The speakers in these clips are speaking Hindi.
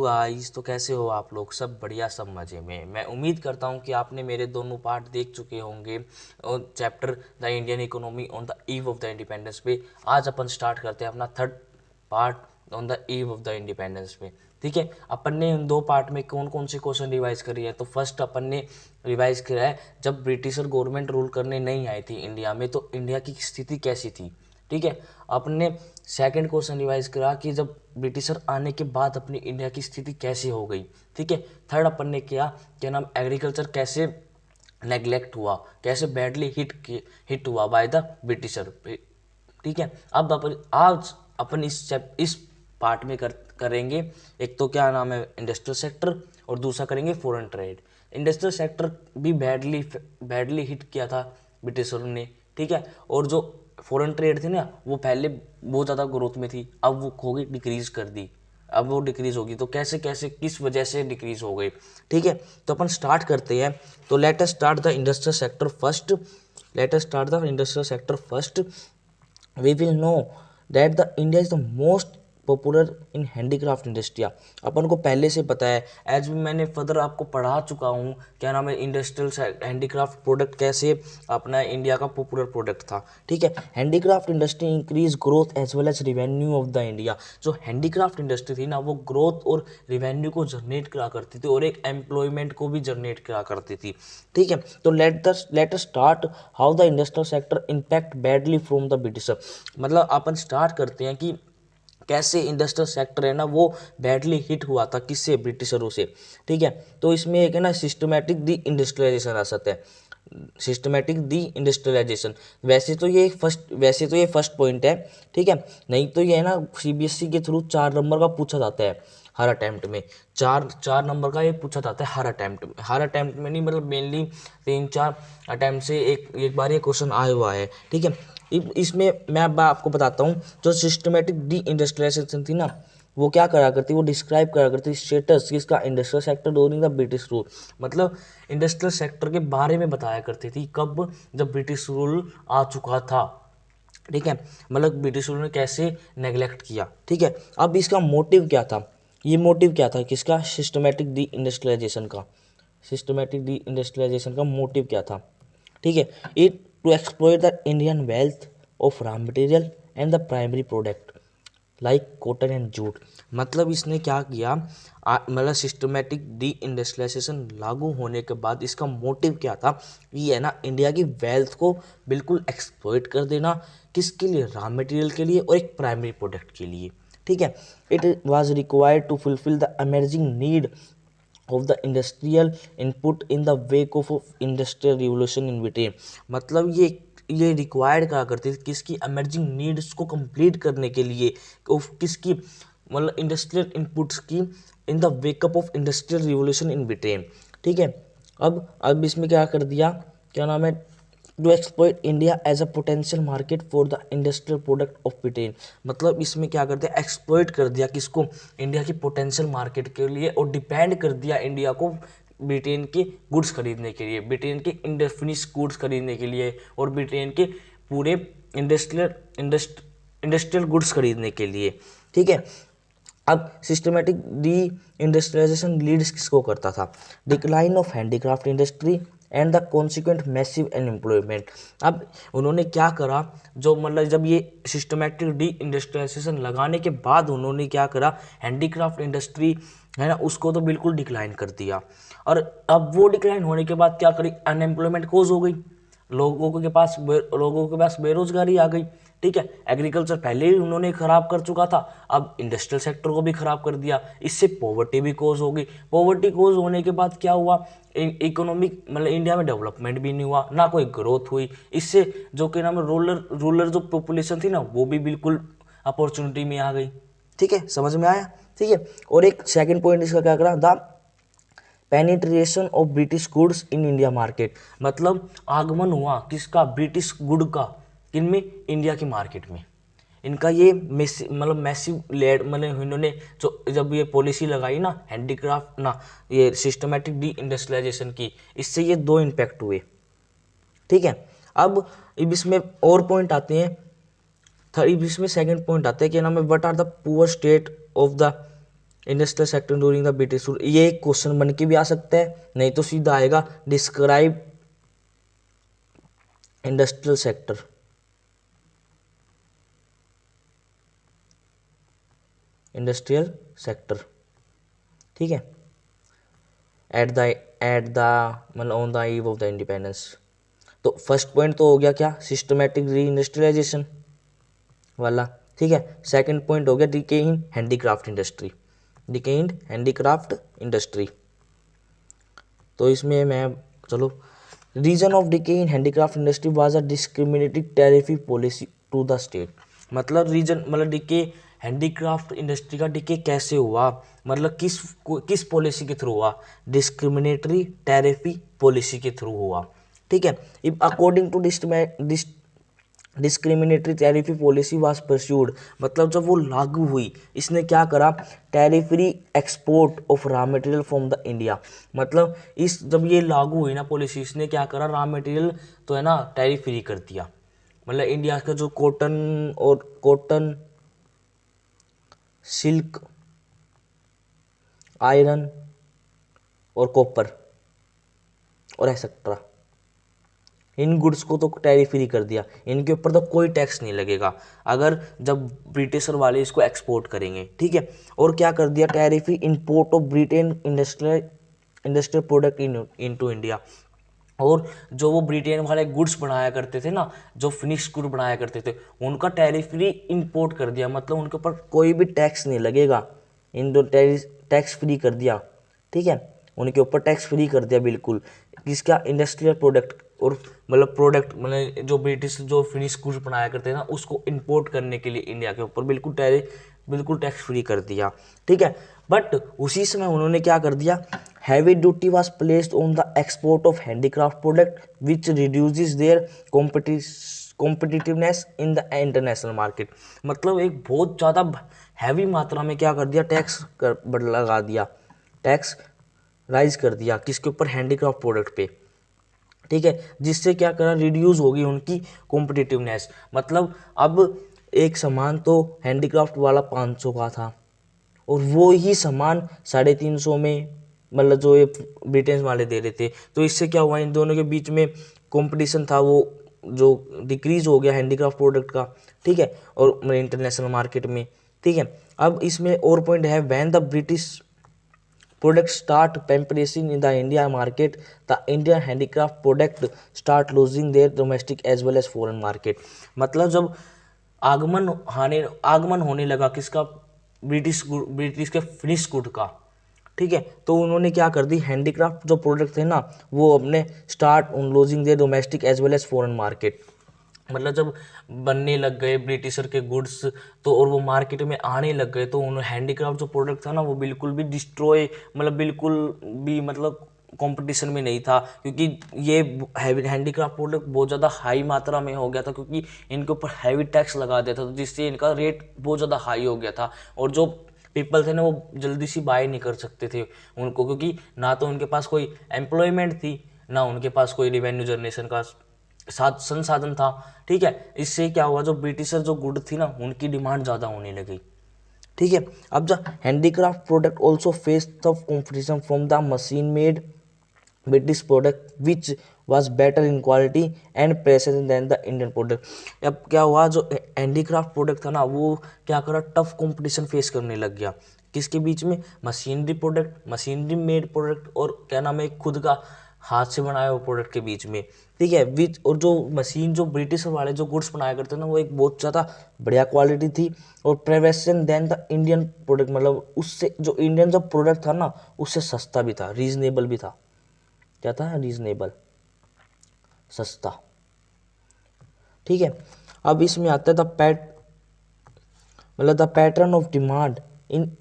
गाइस, तो कैसे हो आप लोग? सब बढ़िया, सब मज़े में। मैं उम्मीद करता हूँ कि आपने मेरे दोनों पार्ट देख चुके होंगे और chapter the Indian economy on the eve of the independence पे। आज अपन स्टार्ट करते हैं अपना third part on the eve of the independence पे। ठीक है, अपन ने इन दो पार्ट में कौन कौन से क्वेश्चन रिवाइज करी है? तो फर्स्ट अपन ने रिवाइज किया है जब ब्रिटिशर गवर्नमेंट रूल करने नहीं आई थी इंडिया में, तो इंडिया की स्थिति कैसी थी। ठीक है, आपने सेकंड क्वेश्चन रिवाइज करा कि जब ब्रिटिशर आने के बाद अपनी इंडिया की स्थिति कैसे हो गई। ठीक है, थर्ड अपन ने किया क्या नाम, एग्रीकल्चर कैसे नेग्लेक्ट हुआ, कैसे बैडली हिट हुआ बाय द ब्रिटिशर। ठीक है, अब अपन आज अपन इस पार्ट में करेंगे एक तो क्या नाम है इंडस्ट्रियल सेक्टर, और दूसरा करेंगे फॉरेन ट्रेड। इंडस्ट्रियल सेक्टर भी बैडली हिट किया था ब्रिटिशरों ने। ठीक है, और जो फॉरेन ट्रेड थी ना, वो पहले बहुत ज़्यादा ग्रोथ में थी, अब वो हो गई डिक्रीज कर दी। अब वो डिक्रीज होगी तो कैसे कैसे किस वजह से डिक्रीज हो गई। ठीक है, तो अपन स्टार्ट करते हैं। तो let us start the industrial sector first. We will know that the India is the most popular in handicraft industry. अपन को पहले से पता है, एज भी मैंने फर्दर आपको पढ़ा चुका हूँ क्या नाम है इंडस्ट्रियल हैंडीक्राफ्ट प्रोडक्ट कैसे अपना इंडिया का पॉपुलर प्रोडक्ट था। ठीक है, handicraft industry increase growth as well as revenue of the India. जो हैंडीक्राफ्ट इंडस्ट्री थी ना, वो ग्रोथ और रिवेन्यू को जनरेट करा करती थी और एक एम्प्लॉयमेंट को भी जनरेट करा करती थी। ठीक है, तो let us start how the industrial sector impact badly from the britisher. मतलब अपन स्टार्ट करते हैं कि कैसे इंडस्ट्रियल सेक्टर है ना वो बैडली हिट हुआ था, किससे, ब्रिटिशरों से। ठीक है, तो इसमें एक है ना सिस्टमेटिक दी इंडस्ट्रियलाइजेशन आ सकता है, सिस्टमेटिक दी इंडस्ट्रियलाइजेशन। वैसे तो ये फर्स्ट पॉइंट है। ठीक है, नहीं तो ये है ना सीबीएसई के थ्रू 4 नंबर का पूछा जाता है हर अटैम्प्ट में। चार नंबर का ये पूछा जाता है हर अटैम्प्ट में नहीं, मतलब मेनली 3-4 अटैम्प्ट से एक बार ये क्वेश्चन आया हुआ है। ठीक है, इसमें मैं अब आपको बताता हूँ, जो सिस्टमेटिक डी इंडस्ट्रियलाइजेशन थी ना, वो क्या करा करती, वो डिस्क्राइब करा करती स्टेटस किसका, industrial sector during the British rule. मतलब इंडस्ट्रियल सेक्टर के बारे में बताया करती थी कब, जब ब्रिटिश रूल आ चुका था। ठीक है, मतलब ब्रिटिश रूल ने कैसे नेग्लेक्ट किया। ठीक है, अब इसका मोटिव क्या था, ये मोटिव क्या था किसका, सिस्टमेटिक डी इंडस्ट्रियलाइजेशन का। सिस्टमेटिक डी इंडस्ट्रियलाइजेशन का मोटिव क्या था। ठीक है, it to exploit the Indian wealth of raw material and the primary product like cotton and jute. मतलब इसने क्या किया, मतलब सिस्टमेटिक डी इंडस्ट्रियलाइजेशन लागू होने के बाद इसका मोटिव क्या था, ये है ना इंडिया की वेल्थ को बिल्कुल एक्सप्लॉइट कर देना, किसके लिए, रॉ मटेरियल के लिए और एक प्राइमरी प्रोडक्ट के लिए। ठीक है, it was required to fulfil the amazing need of the industrial input in the wake of industrial revolution in Britain. मतलब ये रिक्वायर्ड करा करती थी किसकी, अमेजिंग नीड्स को कंप्लीट करने के लिए, ऑफ किसकी, मतलब इंडस्ट्रियल इनपुट्स की, in the wake up of industrial revolution in Britain. ठीक है, अब इसमें क्या कर दिया, क्या नाम है, to exploit India as a potential market for the industrial product of Britain. मतलब इसमें क्या कर दिया, एक्सप्लॉइट कर दिया किसको, इंडिया की पोटेंशियल मार्केट के लिए, और डिपेंड कर दिया इंडिया को ब्रिटेन के गुड्स खरीदने के लिए, ब्रिटेन के इंडस्ट्रियल गुड्स खरीदने के लिए, और ब्रिटेन के पूरे इंडस्ट्रियल गुड्स खरीदने के लिए। ठीक है, अब सिस्टमेटिक डी इंडस्ट्रियलाइजेशन लीड्स किसको करता था, decline of handicraft industry and the consequent massive unemployment. अब उन्होंने क्या करा, जो मतलब जब ये सिस्टमेटिक डी इंडस्ट्रियलाइजेशन लगाने के बाद उन्होंने क्या करा, हैंडीक्राफ्ट इंडस्ट्री है ना उसको तो बिल्कुल डिक्लाइन कर दिया। और अब वो डिक्लाइन होने के बाद क्या करी, अनएम्प्लॉयमेंट कोज हो गई, लोगों के पास बेरोजगारी आ गई। ठीक है, एग्रीकल्चर पहले ही उन्होंने खराब कर चुका था, अब इंडस्ट्रियल सेक्टर को भी खराब कर दिया, इससे पॉवर्टी भी कोज हो गई। पॉवर्टी कोज होने के बाद क्या हुआ, इकोनॉमिक मतलब इंडिया में डेवलपमेंट भी नहीं हुआ, ना कोई ग्रोथ हुई। इससे जो कि नाम रूरल जो पॉपुलेशन थी ना, वो भी बिल्कुल अपॉर्चुनिटी में आ गई। ठीक है, समझ में आया। ठीक है, और एक सेकंड पॉइंट इसका क्या करा, the penetration of British goods in India market. मतलब आगमन हुआ किसका, ब्रिटिश गुड का, किनमें, इंडिया की मार्केट में। इनका ये मैसिव लेड, मतलब इन्होंने जो जब ये पॉलिसी लगाई ना हैंडीक्राफ्ट ना, ये सिस्टमेटिक डी इंडस्ट्रियलाइजेशन की, इससे ये दो इम्पैक्ट हुए। ठीक है, अब इसमें और पॉइंट आते हैं, इसमें सेकंड पॉइंट आता है कि नाम है, what are the poor state of the industrial sector during the British rule, ये एक क्वेश्चन बन के भी आ सकता है, नहीं तो सीधा आएगा describe industrial sector. Industrial sector, ठीक है, एट द मतलब on the eve of the independence. तो फर्स्ट पॉइंट तो हो गया क्या, सिस्टमैटिक री इंडस्ट्रियलाइजेशन वाला, ठीक है। सेकंड पॉइंट हो गया decay in handicraft industry, decay in handicraft industry. तो इसमें मैं चलो, reason of decay in handicraft industry was a discriminatory tariff policy to the state. मतलब रीजन मतलब डिके हैंडीक्राफ्ट इंडस्ट्री का डिके कैसे हुआ, मतलब किस पॉलिसी के थ्रू हुआ, डिस्क्रिमिनेटरी टैरिफी पॉलिसी के थ्रू हुआ, ठीक है। If according to discriminatory tariff policy was pursued, मतलब जब वो लागू हुई, इसने क्या करा, tariff free export of raw material from the India. मतलब इस जब ये लागू हुई ना पॉलिसी, इसने क्या करा, रॉ मटेरियल तो है ना टैरिफ फ्री कर दिया। मतलब इंडिया का जो कॉटन सिल्क आयरन और कॉपर और एक्सेट्रा, इन गुड्स को तो टैरिफ फ्री कर दिया, इनके ऊपर तो कोई टैक्स नहीं लगेगा अगर जब ब्रिटिशर वाले इसको एक्सपोर्ट करेंगे, ठीक है। और क्या कर दिया, tariff free import of Britain industrial product into India. और जो वो ब्रिटेन वाले गुड्स बनाया करते थे ना, जो फिनिश गुड बनाया करते थे, उनका टैरिफ फ्री इंपोर्ट कर दिया, मतलब उनके ऊपर कोई भी टैक्स नहीं लगेगा, इन दो टैक्स फ्री कर दिया, ठीक है, उनके ऊपर टैक्स फ्री कर दिया बिल्कुल। किसका, इंडस्ट्रियल प्रोडक्ट, और मतलब प्रोडक्ट मतलब जो ब्रिटिश जो फिनिश गुड्स बनाया करते हैं ना, उसको इंपोर्ट करने के लिए इंडिया के ऊपर बिल्कुल टैक्स फ्री कर दिया, ठीक है। बट उसी समय उन्होंने क्या कर दिया, heavy duty was placed on the export of handicraft product which reduces their competitiveness in the international market. मतलब एक बहुत ज़्यादा हैवी मात्रा में क्या कर दिया, लगा दिया, टैक्स राइज कर दिया, किसके ऊपर, हैंडीक्राफ्ट प्रोडक्ट पे, ठीक है। जिससे क्या करा, रिड्यूस होगी उनकी कॉम्पिटिटिवनेस। मतलब अब एक सामान तो हैंडीक्राफ्ट वाला 500 का था, और वो ही सामान 350 में मतलब जो ये ब्रिटेन वाले दे रहे थे, तो इससे क्या हुआ, इन दोनों के बीच में कंपटीशन था वो जो डिक्रीज हो गया हैंडीक्राफ्ट प्रोडक्ट का, ठीक है, और इंटरनेशनल मार्केट में, ठीक है। अब इसमें और पॉइंट है, when the British products start penetrating in the India market, the Indian handicraft product start losing their domestic as well as foreign market। मतलब जब आगमन होने लगा किसका, ब्रिटिश के फिनिश गुड का, ठीक है, तो उन्होंने क्या कर दी, हैंडीक्राफ्ट जो प्रोडक्ट थे ना, वो अपने start losing their domestic as well as foreign market. मतलब जब बनने लग गए ब्रिटिशर के गुड्स, तो और वो मार्केट में आने लग गए, तो उन्होंने हैंडीक्राफ्ट जो प्रोडक्ट था ना, वो बिल्कुल भी डिस्ट्रॉय, मतलब बिल्कुल भी मतलब कंपटीशन में नहीं था, क्योंकि ये हैंडीक्राफ्ट प्रोडक्ट बहुत ज़्यादा हाई मात्रा में हो गया था, क्योंकि इनके ऊपर हैवी टैक्स लगा दिया था, तो जिससे इनका रेट बहुत ज़्यादा हाई हो गया था, और जो पीपल थे ना, वो जल्दी से बाय नहीं कर सकते थे उनको, क्योंकि ना तो उनके पास कोई एम्प्लॉयमेंट थी, ना उनके पास कोई रिवेन्यू जनरेशन का संसाधन था, ठीक है। इससे क्या हुआ, जो ब्रिटिशर जो गुड थी ना, उनकी डिमांड ज़्यादा होने लगी, ठीक है। अब the handicraft product also face tough competition from the machine made British product which was better in quality and pressure than the Indian product. अब क्या हुआ, जो हैंडीक्राफ्ट प्रोडक्ट था ना, वो क्या करा, टफ कंपटीशन फेस करने लग गया, किसके बीच में, मशीनरी मेड प्रोडक्ट, और क्या नाम है, खुद का हाथ से बनाए हुए प्रोडक्ट के बीच में, ठीक है। विच और जो मशीन जो ब्रिटिश वाले जो गुड्स बनाया करते हैं ना, वो एक बहुत ज़्यादा बढ़िया क्वालिटी थी, और प्रेवेशन देन द इंडियन प्रोडक्ट, मतलब उससे जो इंडियन जो प्रोडक्ट था ना, उससे सस्ता भी था, रीजनेबल भी था। क्या था, रीजनेबल, सस्ता, ठीक है। अब इसमें आता है the pattern of demand in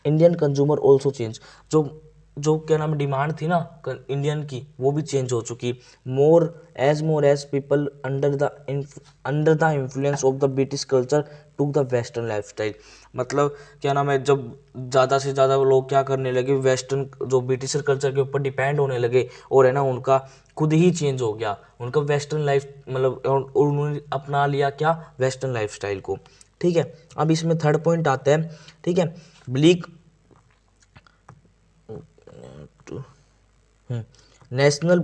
Indian consumer also change. जो जो क्या नाम डिमांड थी ना इंडियन की, वो भी चेंज हो चुकी, more as people under the influence of the British culture to the western lifestyle. मतलब क्या नाम है, जब ज़्यादा से ज़्यादा लोग क्या करने लगे, वेस्टर्न जो ब्रिटिशर कल्चर के ऊपर डिपेंड होने लगे, और है ना उनका खुद ही चेंज हो गया, उनका वेस्टर्न लाइफ मतलब, और उन्होंने अपना लिया क्या, वेस्टर्न लाइफस्टाइल को, ठीक है। अब इसमें थर्ड पॉइंट आता है, ठीक है, bleak national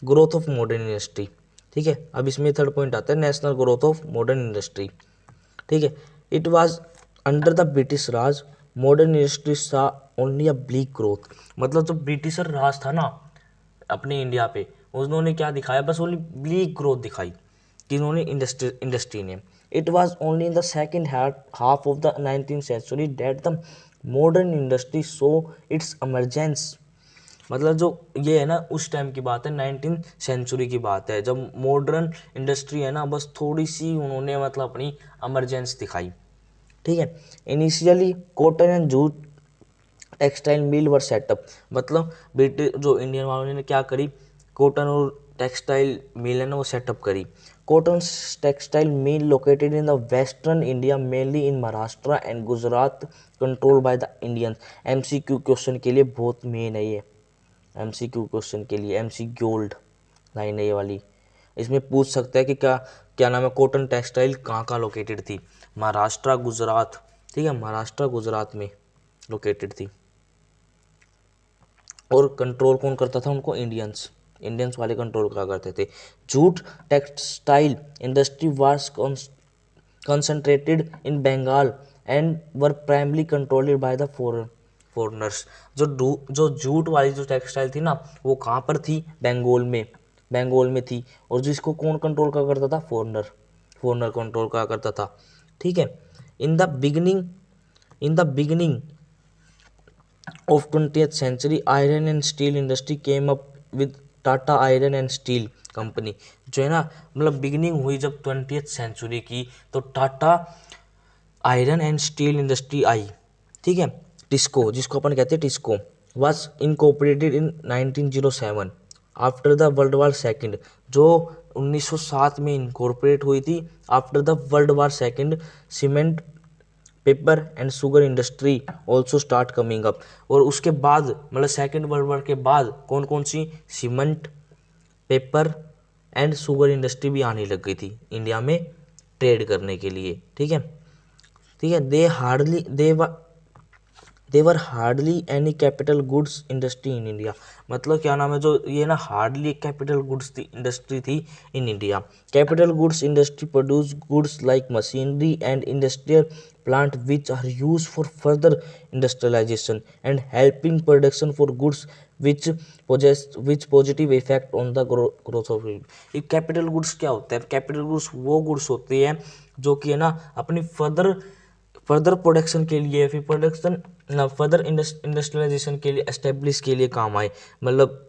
growth of modern industry. ठीक है, अब इसमें थर्ड पॉइंट आता है national growth of modern industry. ठीक है, it was under the British Raj modern industry सा ओनली अ ब्लीक ग्रोथ। मतलब जो ब्रिटिशर राज था ना अपने इंडिया पे, उन्होंने क्या दिखाया, बस ओनली ब्लीक ग्रोथ दिखाई किन्होंने, इंडस्ट्री ने। It was only in the second half of the 19th century that the modern industry so its emergence. मतलब जो ये है ना उस टाइम की बात है, 19th सेंचुरी की बात है, जब मॉडर्न इंडस्ट्री है ना बस थोड़ी सी उन्होंने मतलब अपनी एमरजेंस दिखाई। ठीक है, initially cotton and jute textile mill were set up. मतलब ब्रिटिश जो इंडियन वालों ने क्या करी, कॉटन और टेक्सटाइल मिल है ना वो सेटअप करी। Cotton textile mill located in the western India mainly in Maharashtra and Gujarat control by the Indians. MCQ question के लिए बहुत मेन है ये, एमसीक्यू क्वेश्चन के लिए एमसी गोल्ड लाइन है ये वाली। इसमें पूछ सकता है कि क्या क्या नाम है, कॉटन टेक्सटाइल कहाँ लोकेटेड थी, महाराष्ट्र गुजरात। ठीक है, महाराष्ट्र गुजरात में लोकेटेड थी। और कंट्रोल कौन करता था उनको, इंडियंस वाले कंट्रोल करा करते थे। Jute textile industry was concentrated in Bengal and were primary controlled by the foreigners. जो जूट वाली जो टेक्सटाइल थी ना वो कहाँ पर थी, बंगाल में थी। और जिसको कौन कंट्रोल करा करता था, फॉरेनर कंट्रोल करा करता था। ठीक है, in the beginning of 20th century iron and steel industry came up with Tata iron and steel company. जो है ना मतलब बिगिनिंग हुई जब 20th सेंचुरी की, तो Tata iron and steel industry I. ठीक है, टिस्को जिसको अपन कहते हैं TISCO was incorporated in 1907 after the world war second. जो 1907 में इनकॉर्पोरेट हुई थी after the world war second. Cement paper and sugar industry also start coming up. और उसके बाद मतलब सेकेंड वर्ल्ड वॉर के बाद कौन कौन सी, cement, paper and sugar industry भी आने लग गई थी इंडिया में ट्रेड करने के लिए। ठीक है, there hardly any capital goods industry in India. मतलब क्या नाम है, जो ये ना हार्डली कैपिटल गुड्स इंडस्ट्री थी in India. Capital goods industry produce goods like machinery and industrial plant which are use for further industrialisation and helping production for goods which positive effect on the growth of. Capital goods क्या होता है, कैपिटल गुड्स वो गुड्स होती है जो कि है ना अपनी फर्दर प्रोडक्शन के लिए, फिर फर्दर इंडस्ट्रियलाइजेशन के लिए, एस्टेब्लिश के लिए काम आए। मतलब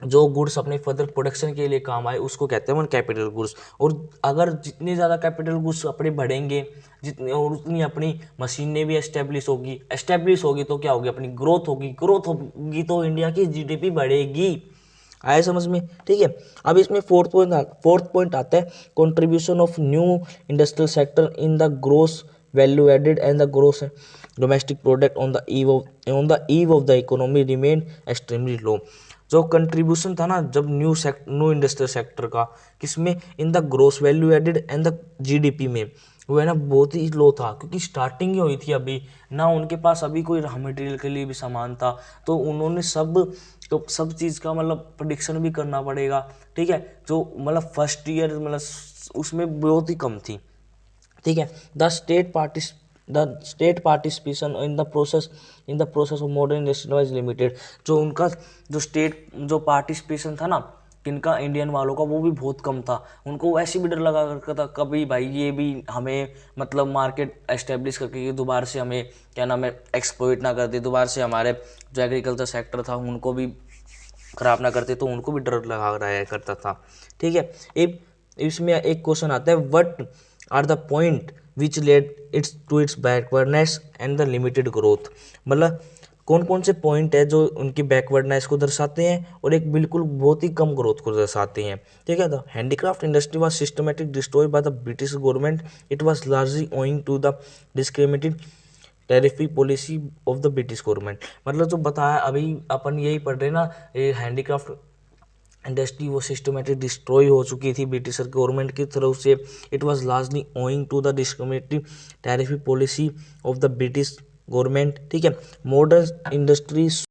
जो गुड्स अपने फर्दर प्रोडक्शन के लिए काम आए उसको कहते हैं कैपिटल गुड्स। और अगर जितनी ज़्यादा कैपिटल गुड्स अपने बढ़ेंगे जितनी, और उतनी अपनी मशीनें भी एस्टेब्लिश होगी तो क्या होगी, अपनी ग्रोथ होगी तो इंडिया की जीडीपी बढ़ेगी। आए समझ में। ठीक है, अब इसमें फोर्थ पॉइंट आता है contribution of new industrial sector in the gross value added and the gross domestic product on the eve of the economy remain extremely low. जो कंट्रीब्यूशन था ना जब न्यू इंडस्ट्रियल सेक्टर का, किसमें, in the gross value added and the GDP में, वो है ना बहुत ही लो था, क्योंकि स्टार्टिंग ही हुई थी अभी ना, उनके पास अभी कोई रॉ मटेरियल के लिए भी सामान था। तो उन्होंने सब चीज़ का मतलब प्रेडिक्शन भी करना पड़ेगा। ठीक है, जो मतलब फर्स्ट ईयर मतलब उसमें बहुत ही कम थी। ठीक है, the state participation in the process of modern industry was limited. जो उनका जो पार्टिसिपेशन था ना इनका, इंडियन वालों का, वो भी बहुत कम था। उनको ऐसे भी डर लगा करता था कभी भाई ये भी हमें मतलब मार्केट एस्टेब्लिश करके दोबारा से हमें क्या नाम है एक्सप्लॉइट ना कर दे, दोबारा से हमारे जो एग्रीकल्चर सेक्टर था उनको भी खराब ना करते, तो उनको भी डर लगा रहा करता था। ठीक है, इसमें एक क्वेश्चन आता है, what are the point which led its backwardness and the limited growth. मतलब कौन कौन से पॉइंट है जो उनकी बैकवर्डनेस को दर्शाते हैं और एक बिल्कुल बहुत ही कम ग्रोथ को दर्शाते हैं। ठीक है, the handicraft industry was systematic destroyed by the British government. It was largely owing to the discriminated tariff policy of the British government. मतलब जो बताया अभी अपन यही पढ़ रहे ना, ये हैंडीक्राफ्ट इंडस्ट्री वो सिस्टमेटिक डिस्ट्रॉय हो चुकी थी ब्रिटिश गवर्नमेंट की तरफ से। It was largely owing to the discriminative tariff policy of the British government. ठीक है, मॉडर्न इंडस्ट्रीज